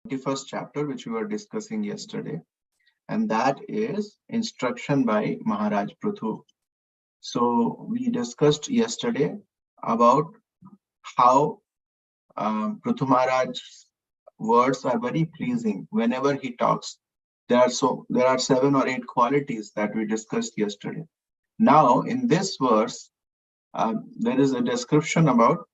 21st chapter, which we were discussing yesterday, and that is instruction by Maharaj Prithu. So we discussed yesterday about how Prithu Maharaj's words are very pleasing whenever he talks. There are 7 or 8 qualities that we discussed yesterday. Now, in this verse, there is a description about,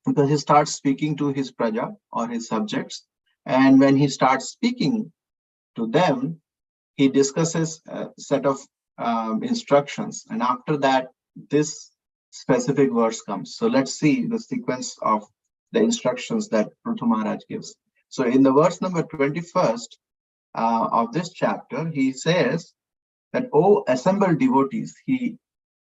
because he starts speaking to his praja or his subjects, and when he starts speaking to them, he discusses a set of instructions, and after that, this specific verse comes. So let's see the sequence of the instructions that Prithu Maharaj gives. So in the verse number 21st of this chapter, he says that, "O assembled devotees," he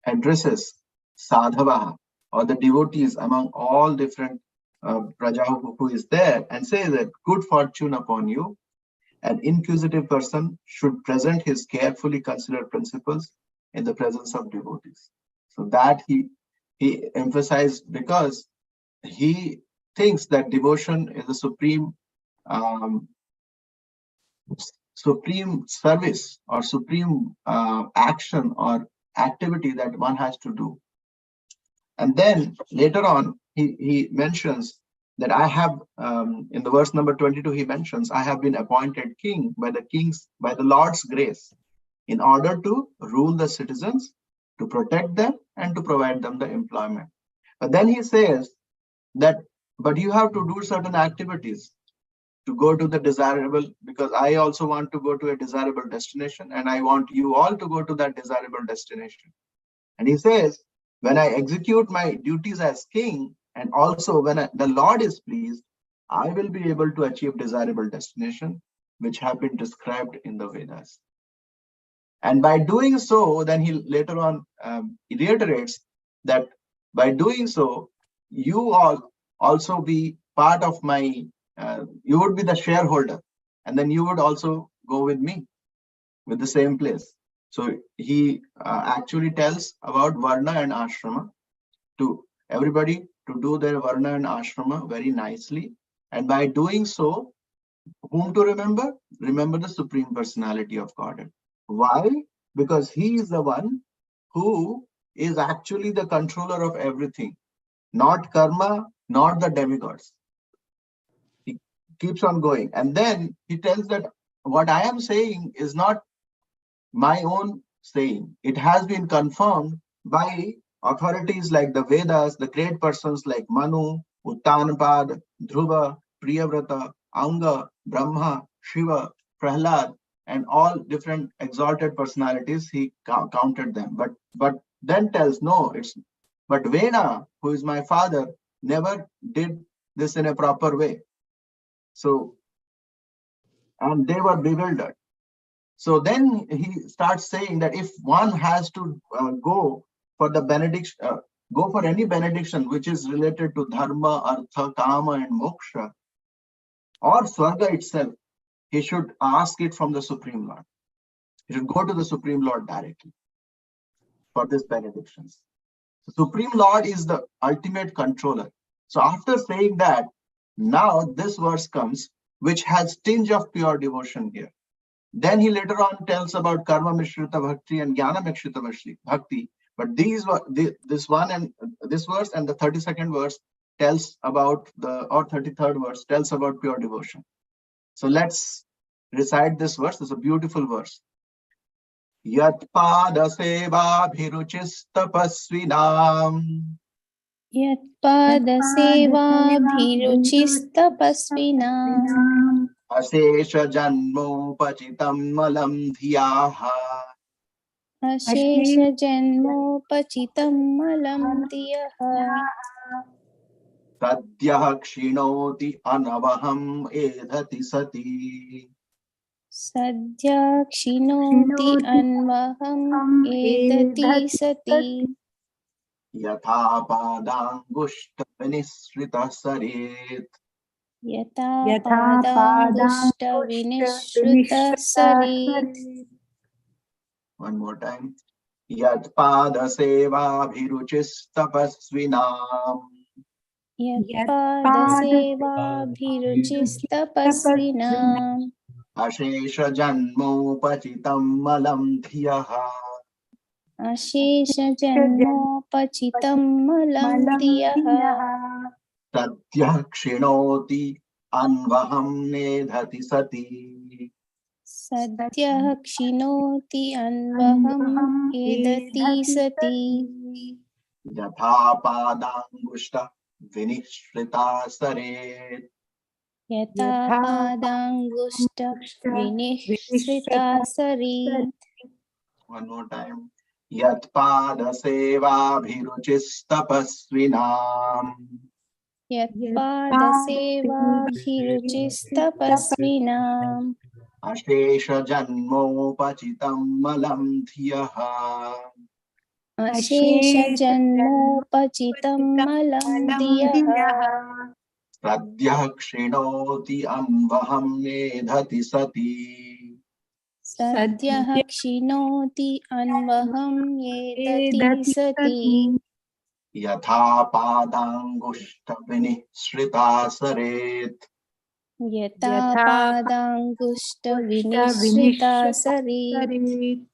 addresses sadhava, or the devotees among all different praja who is there, and says that, "Good fortune upon you. An inquisitive person should present his carefully considered principles in the presence of devotees." So that he emphasized, because he thinks that devotion is a supreme service or supreme action or activity that one has to do. And then later on, he mentions that I have, in the verse number 22, he mentions, "I have been appointed king by the Lord's grace in order to rule the citizens, to protect them, and to provide them the employment." But then he says that, "But you have to do certain activities to go to the desirable, because I also want to go to a desirable destination, and I want you all to go to that desirable destination." And he says, "When I execute my duties as king, and also when the Lord is pleased, I will be able to achieve desirable destination, which have been described in the Vedas." And by doing so, then he later on reiterates that by doing so, you all also be part of my, you would be the shareholder, and then you would also go with me with the same place. So he actually tells about Varna and Ashrama to everybody to do their Varna and Ashrama very nicely. And by doing so, whom to remember? Remember the Supreme Personality of Godhead. Why? Because he is the one who is actually the controller of everything, not karma, not the demigods. He keeps on going. And then he tells that what I am saying is not my own saying. It has been confirmed by authorities like the Vedas, the great persons like Manu, Uttanapad, Dhruva, Priyavrata, Anga, Brahma, Shiva, Prahlad, and all different exalted personalities. He counted them. But then tells, no, but Vena, who is my father, never did this in a proper way. So, and they were bewildered. So then he starts saying that if one has to go for the benediction, go for any benediction which is related to dharma, artha, kama, and moksha, or swarga itself, he should ask it from the Supreme Lord. He should go to the Supreme Lord directly for these benedictions. The Supreme Lord is the ultimate controller. So after saying that, now this verse comes, which has tinge of pure devotion here. Then he later on tells about karma mishrita bhakti and jnana mishrita bhakti. But this one and this verse and the 32nd verse tells about or 33rd verse tells about pure devotion. So let's recite this verse. It's a beautiful verse. Yat pada seva bhiruchistapasvinam. Yat pada seva bhiruchistapasvinam. Asesha janmopachitam malam dhiyaha. Ashesha janmopachitam malam diyaha. Sadyah kshinoti anavaham edhati sati. Sadhya kshinoti anvaham edati sati. Yatha padangushta vinishrita saret. Yata padangushta vinishruta sarit. One more time. Yat pada seva bhiruchistapasvinam. यत्पादसेवाभिरुचिस्तपस्विनाम् अशेष जन्मोपचितं मलं धियः अशेषजन्मोपचितं मलं धियः सद्यः क्षिणोति अन्वहं नेधति सति सद्यः क्षिणोति अन्वहम् एदति सति यथा पादाङ्गुष्ठ विनिश्रिता सरेत् यथा पादाङ्गुष्ठविनिःसृता सरीत् One more time. यत्पादसेवाभिरुचिस्तपस्विनाम् यत्पादसेवाभिरुचिस्तपस्विनाम् अशेषजन्मोपचितं मलं धियः अशेषजन्मोपचितं मलं धियः सद्यः क्षिणोति अन्वहं नेधति सति सद्यः क्षिणोति अन्वहम् एदति सति यथा पादाङ्गुष्ठविनिःसृता सरेत् यथा पादाङ्गुष्ठविनिःसृता सरीत्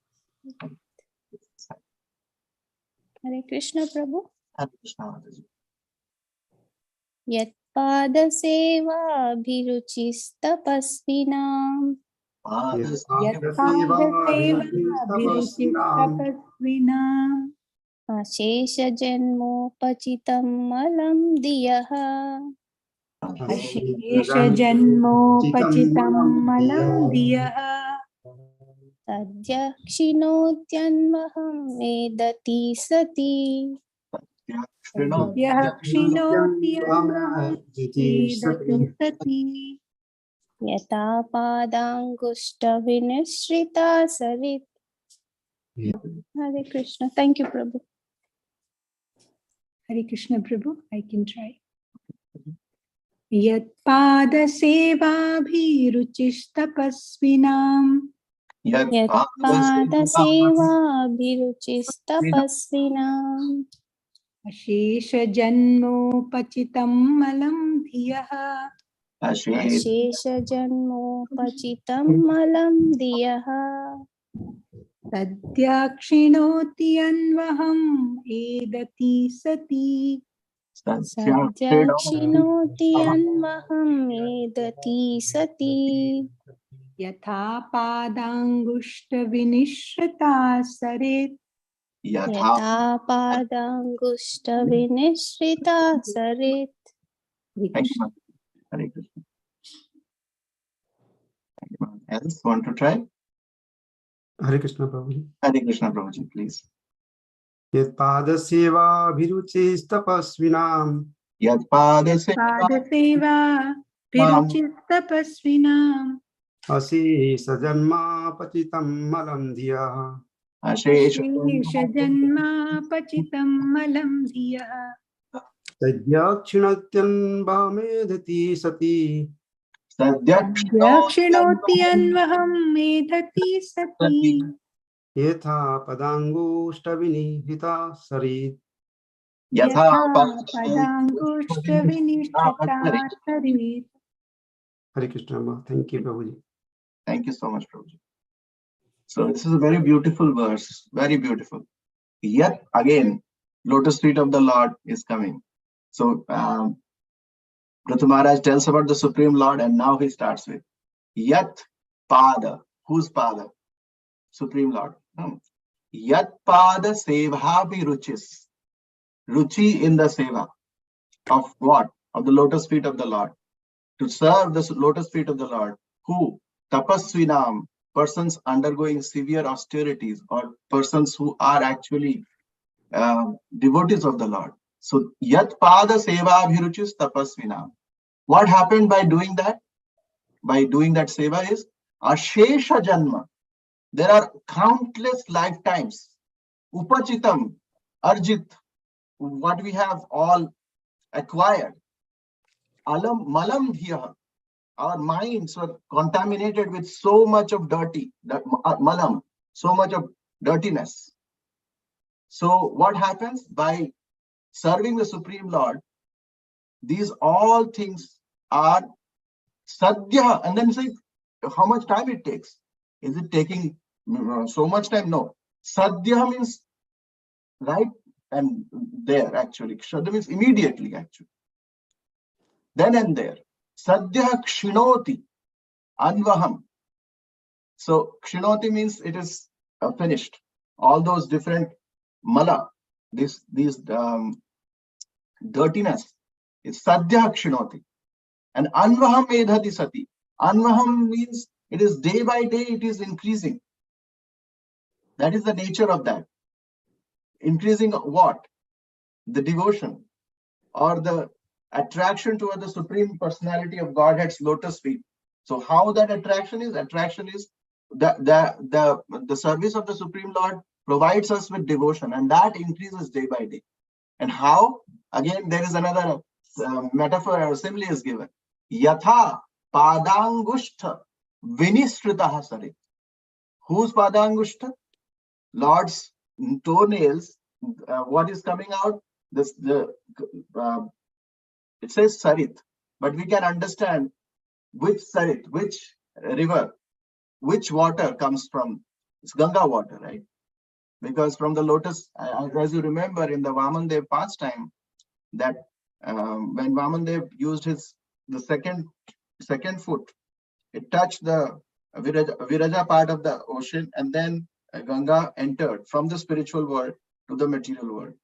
हरे कृष्ण प्रभु हरे कृष्ण माताजी यत्पादसेवाभिरुचिस्तपस्विनाम् अशेषजन्मोपचितं मलं धियः सद्यः क्षिणोत्यन्वहं वेदति सति यथा पादाङ्गुष्ठविनिःसृता सरित् Hare Krishna thank you Prabhu Hare Krishna Prabhu, I can try. Yatpadasevabhiruchistapasvinam यत्पादसेवाभिरुचिस्तपस्विनाम् अशेषजन्मोपचितं मलं धियः अशेषजन्मोपचितं मलं धियः सद्याक्षिणोति अन्वहम् एदति सति सद्यक्षिणोति अन्वहम् एदति सति यथा पादाङ्गुष्ठविनिश्रिता सरेत् यथा पादाङ्गुष्ठविनिःसृता सरित् Hare Krishna. Else want to try? Hare Krishna Prabhuji. Hare Krishna Prabhuji, please. यत्पादसेवाभिरुचिस्तपस्विनाम् पादसेवाभिरुचिस्तपस्विनाम् अशेषजन्मापचितं मलं धियः अशेषजन्मापचितं मलं धियः सद्यक्षिणत्यन्वहमेधति सति सद्यक्षिणोति अन्वहम् मेधति सति यथा पदाङ्गुष्ठविनिहिता सरीत् यथा पदाङ्गुष्ठविनिश्चिता सरीत् Hare Krishna. Thank you Prabhuji. Thank you so much, Prabhuji. So this is a very beautiful verse, very beautiful. Yet again, lotus feet of the Lord is coming. So Prithu Maharaj tells about the Supreme Lord, and now he starts with Yat Pada. Whose Pada? Supreme Lord. Yat Pada Sevabhi Ruchis. Ruchi in the Seva. Of what? Of the lotus feet of the Lord. To serve the lotus feet of the Lord. Who? Tapasvinam. Persons undergoing severe austerities, or persons who are actually devotees of the Lord. So, Yat Pada Seva Abhiruchis Tapasvinam. What happened by doing that? By doing that seva is Ashesha Janma. There are countless lifetimes. Upachitam, Arjit, what we have all acquired. Alam Malam Dhiya. Our minds were contaminated with so much of dirty, malam, so much of dirtiness. So what happens? By serving the Supreme Lord, These all things are sadhya. And then say, how much time it takes? Is it taking so much time? No. Sadhya means right and there, actually. Sadhya means immediately, actually. Then and there. Sadhya kshinoti anvaham. So kshinoti means it is finished. All those different mala, these dirtiness is sadhya kshinoti. And anvaham medhati sati. Anvaham means it is day by day, it is increasing. That is the nature of that. Increasing what? The devotion or the attraction toward the Supreme Personality of Godhead's lotus feet. So how that attraction is? Attraction is the service of the Supreme Lord provides us with devotion, and that increases day by day. And how? Again, there is another metaphor or simile is given. Yatha padangushta vinishritaha sarit. Whose padangushta? Lord's toenails. What is coming out? It says sarit, but we can understand which sarit, which river, which water comes from. It's Ganga water, right? Because from the lotus, as you remember in the Vamandev pastime, that when Vamandev used the second foot, it touched the Viraja part of the ocean, and then Ganga entered from the spiritual world to the material world.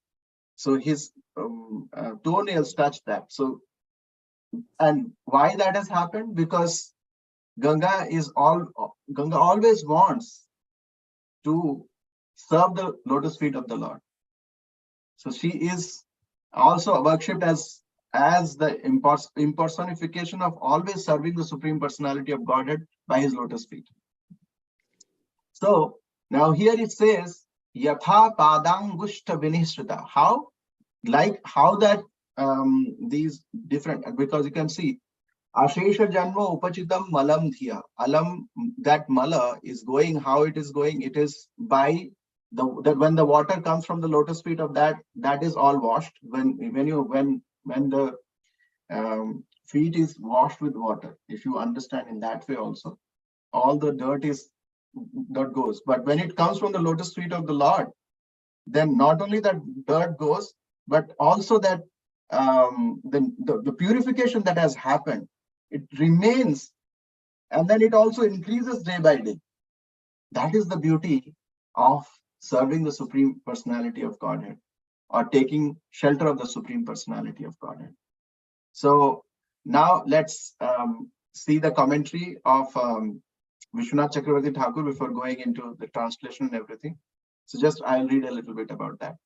So his toenails touched that. So, and why that has happened? Because Ganga always wants to serve the lotus feet of the Lord. So she is also worshipped as the impersonification of always serving the Supreme Personality of Godhead by his lotus feet. So now here it says, Yatha padangushta vinishrita. How? Like how that these different, because you can see Ashesha Janma Upachitam Malam Dhiya. Alam, that mala is going, how it is going, it is by that when the water comes from the lotus feet of that is all washed. When the feet is washed with water, if you understand in that way also, all the dirt goes. But when it comes from the lotus feet of the Lord, then not only that dirt goes, but also that the purification that has happened, it remains, and then it also increases day by day. That is the beauty of serving the Supreme Personality of Godhead, or taking shelter of the Supreme Personality of Godhead. So now let's see the commentary of Vishwanath Chakravarti Thakur before going into the translation and everything. So just I'll read a little bit about that.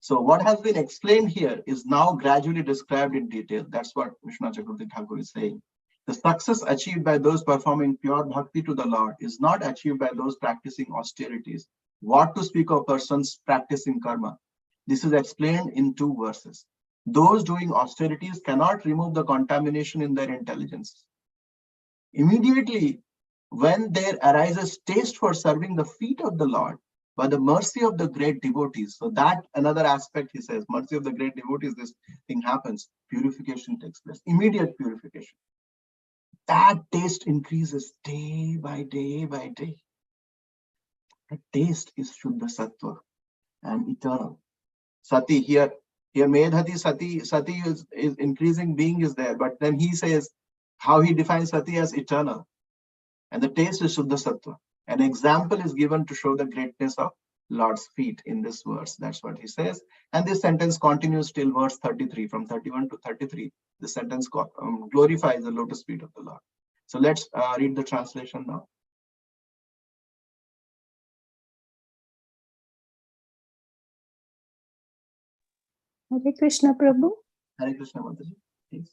So what has been explained here is now gradually described in detail. That's what Vishwanath Chakravarti Thakur is saying. The success achieved by those performing pure bhakti to the Lord is not achieved by those practicing austerities. What to speak of persons practicing karma? This is explained in 2 verses. Those doing austerities cannot remove the contamination in their intelligence. Immediately, when there arises taste for serving the feet of the Lord, by the mercy of the great devotees. So that another aspect, he says, mercy of the great devotees, this thing happens, purification takes place, immediate purification. That taste increases day by day by day. The taste is Shuddha Sattva and eternal. Sati here Medhati Sati is increasing being is there, but then he says how he defines Sati as eternal. And the taste is Shuddha Sattva. An example is given to show the greatness of Lord's feet in this verse. That's what he says. And this sentence continues till verse 33. From 31 to 33, the sentence glorifies the lotus feet of the Lord. So let's read the translation now. Hare Krishna Prabhu. Hare Krishna Mataji, please.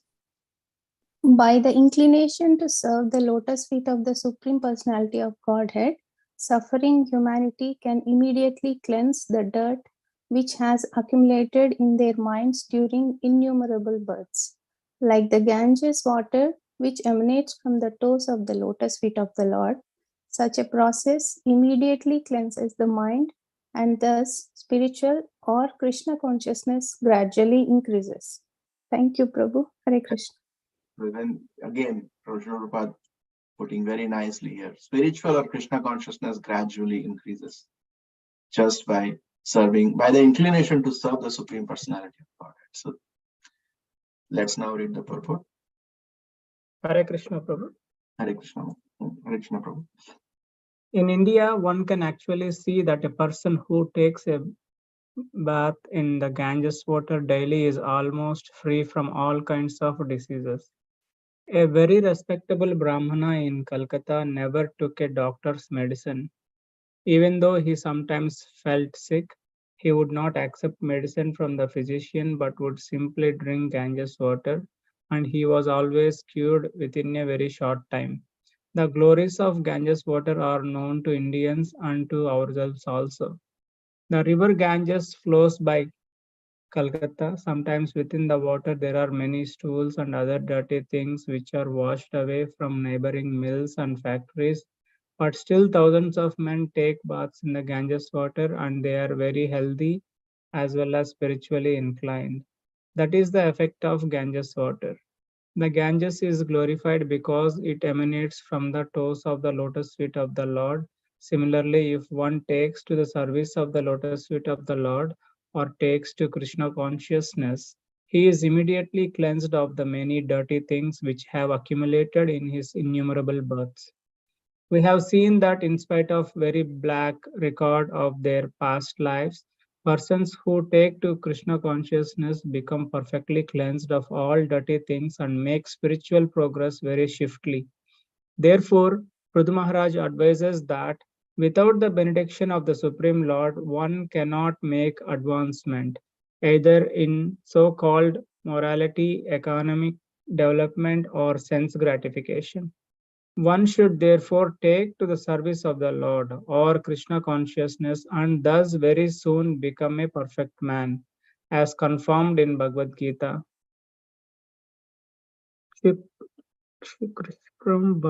By the inclination to serve the lotus feet of the Supreme Personality of Godhead, suffering humanity can immediately cleanse the dirt which has accumulated in their minds during innumerable births. Like the Ganges water which emanates from the toes of the lotus feet of the Lord, such a process immediately cleanses the mind, and thus spiritual or Krishna consciousness gradually increases. Thank you, Prabhu. Hare Krishna. Then again, Srila Prabhupada putting very nicely here. Spiritual or Krishna consciousness gradually increases just by serving, by the inclination to serve the Supreme Personality of Godhead. So let's now read the purport. Hare Krishna, Prabhu. Hare Krishna. Hare Krishna, Prabhu. In India, one can actually see that a person who takes a bath in the Ganges water daily is almost free from all kinds of diseases. A very respectable Brahmana in Calcutta never took a doctor's medicine. Even though he sometimes felt sick, he would not accept medicine from the physician but would simply drink Ganges water, and he was always cured within a very short time. The glories of Ganges water are known to Indians and to ourselves also. The river Ganges flows by Calcutta. Sometimes within the water there are many stools and other dirty things which are washed away from neighboring mills and factories. But still thousands of men take baths in the Ganges water and they are very healthy as well as spiritually inclined. That is the effect of Ganges water. The Ganges is glorified because it emanates from the toes of the lotus feet of the Lord. Similarly, if one takes to the service of the lotus feet of the Lord or takes to Krishna consciousness, he is immediately cleansed of the many dirty things which have accumulated in his innumerable births. We have seen that in spite of very black record of their past lives, persons who take to Krishna consciousness become perfectly cleansed of all dirty things and make spiritual progress very swiftly. Therefore, Prithu Maharaj advises that without the benediction of the Supreme Lord, one cannot make advancement, either in so-called morality, economic development, or sense gratification. One should therefore take to the service of the Lord or Krishna consciousness and thus very soon become a perfect man, as confirmed in Bhagavad Gita. Shikram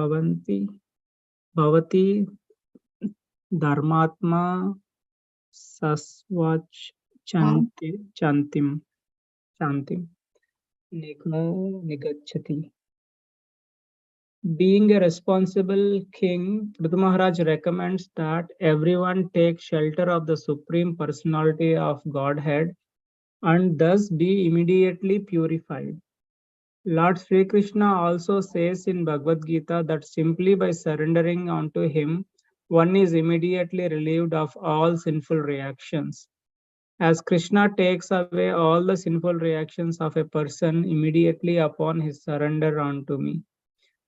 bhavati dharmatma sasvach chantim nigachati. Being a responsible king, Prithu Maharaj recommends that everyone take shelter of the Supreme Personality of Godhead and thus be immediately purified. Lord Sri Krishna also says in Bhagavad Gita that simply by surrendering unto him, one is immediately relieved of all sinful reactions. As Krishna takes away all the sinful reactions of a person immediately upon his surrender unto me.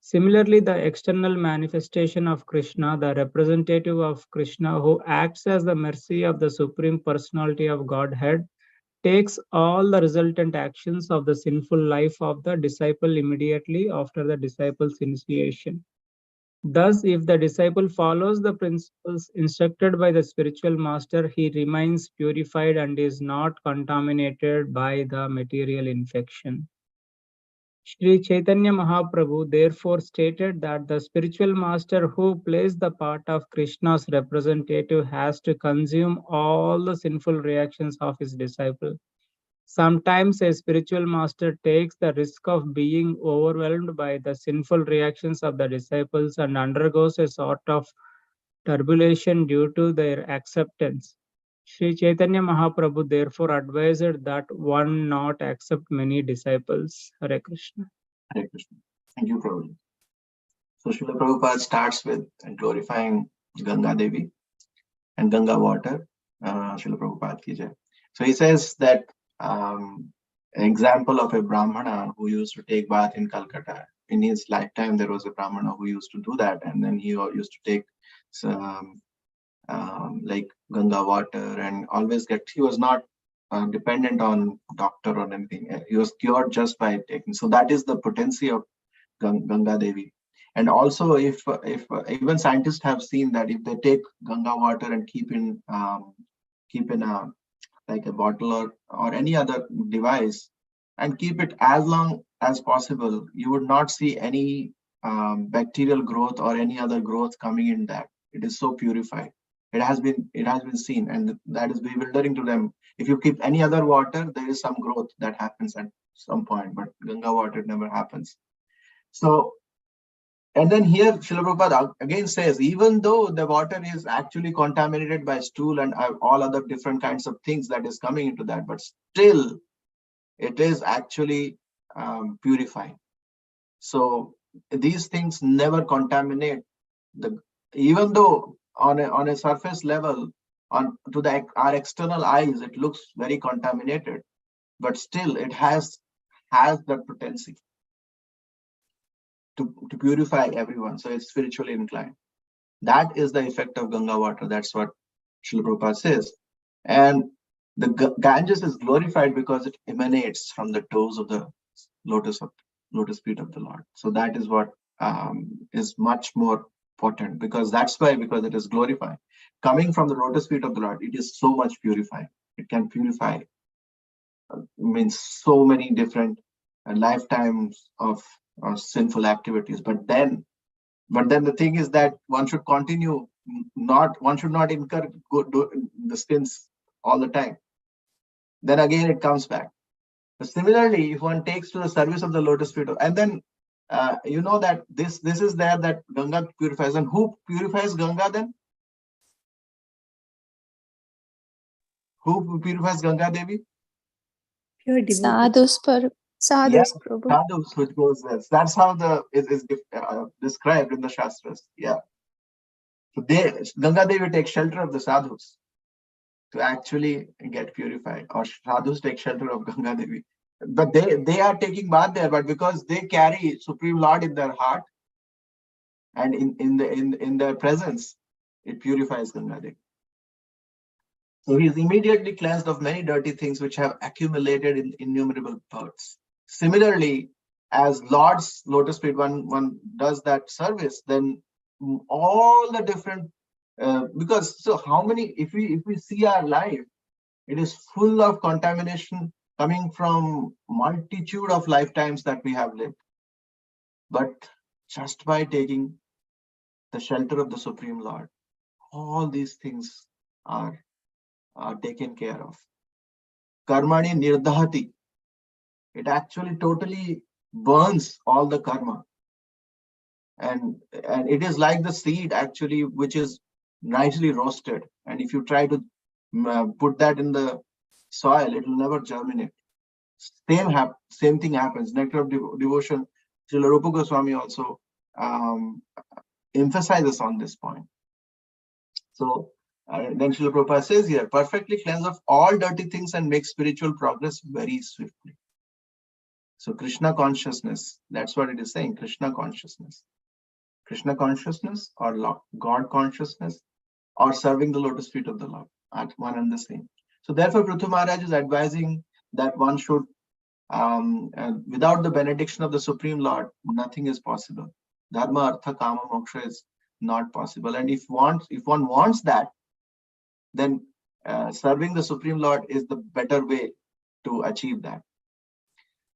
Similarly, the external manifestation of Krishna, the representative of Krishna who acts as the mercy of the Supreme Personality of Godhead, takes all the resultant actions of the sinful life of the disciple immediately after the disciple's initiation. Thus, if the disciple follows the principles instructed by the spiritual master, he remains purified and is not contaminated by the material infection. Sri Chaitanya Mahaprabhu therefore stated that the spiritual master who plays the part of Krishna's representative has to consume all the sinful reactions of his disciple. Sometimes a spiritual master takes the risk of being overwhelmed by the sinful reactions of the disciples and undergoes a sort of turbulation due to their acceptance. Sri Chaitanya Mahaprabhu therefore advised that one not accept many disciples. Hare Krishna. Hare Krishna. Thank you, Prabhuji. So Srila Prabhupada starts with glorifying Ganga Devi and Ganga water. Srila Prabhupada ki jai. So he says that an example of a Brahmana who used to take bath in Calcutta. In his lifetime, there was a Brahmana who used to do that, and then he used to take some like Ganga water and always he was not dependent on doctor or anything. He was cured just by taking. So that is the potency of Ganga Devi. And also, if even scientists have seen that if they take Ganga water and keep in a like a bottle or any other device and keep it as long as possible, you would not see any bacterial growth or any other growth coming in that. It is so purified. It has been seen, and that is bewildering to them. If you keep any other water, there is some growth that happens at some point, but Ganga water never happens. So, and then here Srila Prabhupada again says, even though the water is actually contaminated by stool and all other different kinds of things that is coming into that, but still it is actually purified. So these things never contaminate even though on a surface level, to our external eyes, it looks very contaminated, but still it has that potency to purify everyone. So it's spiritually inclined. That is the effect of Ganga water. That's what Srila Prabhupada says. And the Ganges is glorified because it emanates from the toes of the lotus feet of the Lord. So that is what is much more potent, because because it is glorified. Coming from the lotus feet of the Lord, it is so much purified. It can purify, means so many different lifetimes of sinful activities. But then the thing is that one should continue, one should not incur the sins all the time. Then again it comes back. But similarly, if one takes to the service of the lotus feet, and then you know that this is there, that Ganga purifies. And who purifies Ganga then? Who purifies Ganga Devi? Pure devotee. Sadhus, Prabhu. Sadhus, which goes there. That's how it is described in the Shastras. Yeah. So Ganga Devi takes shelter of the sadhus to actually get purified, or sadhus take shelter of Ganga Devi. But they are taking bath there, but because they carry Supreme Lord in their heart and in their presence, it purifies Ganga Devi. So he is immediately cleansed of many dirty things which have accumulated in innumerable births. Similarly, as Lord's lotus feet, one does that service, then all the different because so how many, if we see our life, it is full of contamination coming from multitude of lifetimes that we have lived. But just by taking the shelter of the Supreme Lord, all these things are taken care of. Karmani nirdahati. It actually totally burns all the karma. And it is like the seed actually, which is nicely roasted. And if you try to put that in the soil, it will never germinate. Same thing happens. Nectar of Devotion, Srila Rupa Goswami also emphasizes on this point. So then Srila Prabhupada says here, perfectly cleanse of all dirty things and make spiritual progress very swiftly. So Krishna consciousness, that's what it is saying, Krishna consciousness. Krishna consciousness or God consciousness or serving the lotus feet of the Lord at one and the same. So therefore Prithu Maharaj is advising that one should, without the benediction of the Supreme Lord, nothing is possible. Dharma, Artha, Kama, Moksha is not possible. And if one wants that, then serving the Supreme Lord is the better way to achieve that.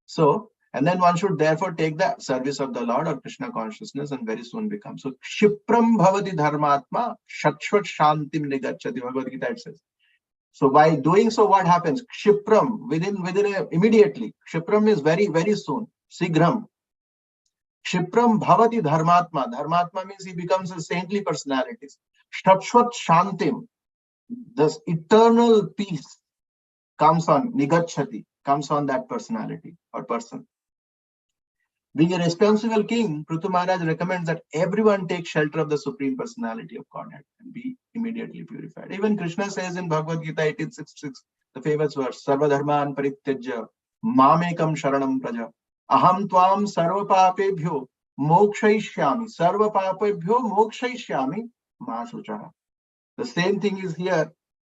So, and then one should therefore take the service of the Lord or Krishna consciousness and very soon become. So, Kshipram bhavati dharmatma shashvat shantim nigacchati, Bhagavad Gita it says. So by doing so, what happens? Kshipram, immediately. Kshipram is very, very soon. Sigram. Kshipram bhavati dharmatma. Dharmatma means he becomes a saintly personality. Shashvat shantim. This eternal peace comes on, nigacchati, comes on that personality or person. Being a responsible king, Prithu Maharaj recommends that everyone take shelter of the Supreme Personality of Godhead and be immediately purified. Even Krishna says in Bhagavad Gita 18:6, the famous verse, Sarva dharman parityajya mamekam sharanam praja aham tvam sarva papebhyo mokshaishyami sarva papebhyo mokshaishyami ma shuchaha. The same thing is here.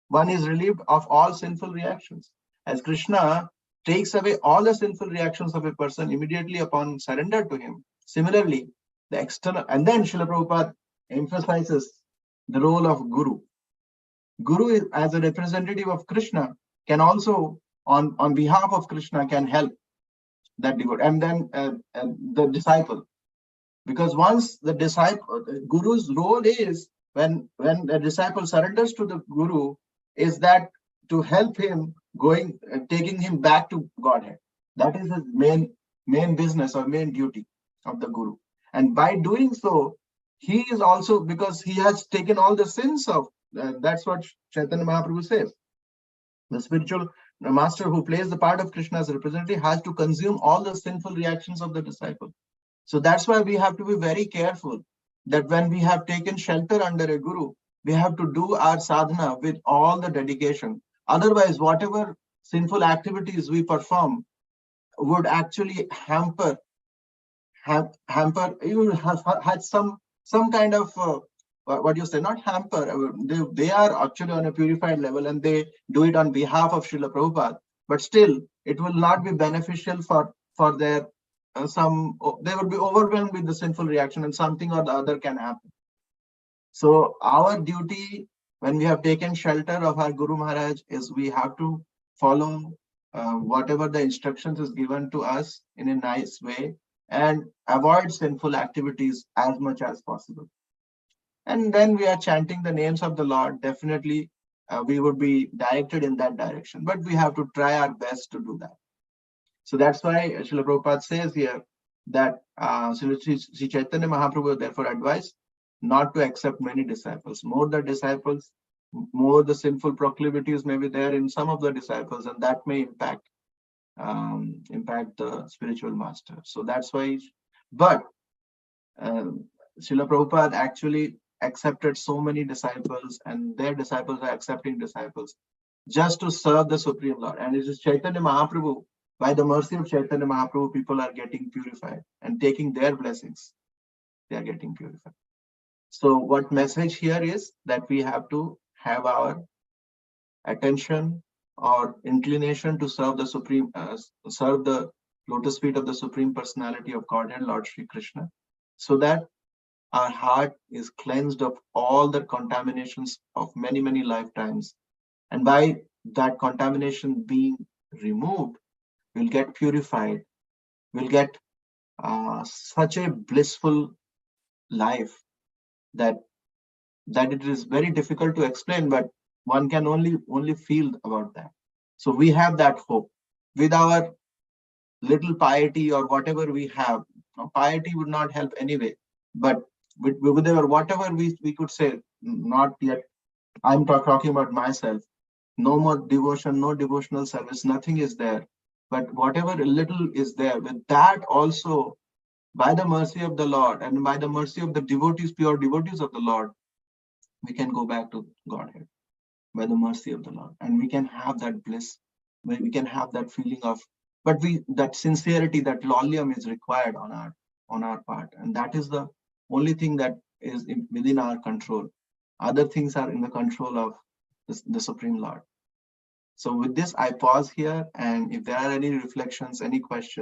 One is relieved of all sinful reactions. As Krishna takes away all the sinful reactions of a person immediately upon surrender to him. Similarly, the external, and then Srila Prabhupada emphasizes the role of Guru. Guru is, as a representative of Krishna, can also, on behalf of Krishna, can help that devotee. And then the disciple. Because once the disciple, Guru's role is, when a disciple surrenders to the Guru, is that to help him taking him back to Godhead. That is his main business or main duty of the Guru. And by doing so, he is also, because he has taken all the sins of, that's what Chaitanya Mahaprabhu says. The spiritual master who plays the part of Krishna's representative has to consume all the sinful reactions of the disciple. So that's why we have to be very careful that when we have taken shelter under a Guru, we have to do our sadhana with all the dedication. Otherwise, whatever sinful activities we perform would actually hamper, you have had some kind of, what do you say, not hamper, they are actually on a purified level and they do it on behalf of Srila Prabhupada, but still it will not be beneficial for their, they will be overwhelmed with the sinful reaction and something or the other can happen. So our duty when we have taken shelter of our Guru Maharaj is we have to follow whatever the instructions is given to us in a nice way and avoid sinful activities as much as possible. And then we are chanting the names of the Lord, definitely we would be directed in that direction, but we have to try our best to do that. So that's why Srila Prabhupada says here that Sri Chaitanya Mahaprabhu therefore advised not to accept many disciples. More the disciples, more the sinful proclivities may be there in some of the disciples, and that may impact the spiritual master. So that's why, but Srila Prabhupada actually accepted so many disciples, and their disciples are accepting disciples just to serve the Supreme Lord. And it is Chaitanya Mahaprabhu, by the mercy of Chaitanya Mahaprabhu, people are getting purified and taking their blessings. They are getting purified. So what message here is that we have to have our attention or inclination to serve the Supreme, serve the lotus feet of the Supreme Personality of Godhead, Lord Sri Krishna, so that our heart is cleansed of all the contaminations of many, many lifetimes. And by that contamination being removed, we'll get purified. We'll get such a blissful life that it is very difficult to explain, but one can only feel about that. So we have that hope. With our little piety or whatever we have, piety would not help anyway, but with whatever we could say, not yet, I'm talking about myself, no more devotion, no devotional service, nothing is there. But whatever little is there, with that also, by the mercy of the Lord and by the mercy of the devotees, pure devotees of the Lord, we can go back to Godhead by the mercy of the Lord. And we can have that bliss, where we can have that feeling of, but that sincerity, that lolium is required on our part. And that is the only thing that is within our control. Other things are in the control of the Supreme Lord. So with this, I pause here. And if there are any reflections, any questions,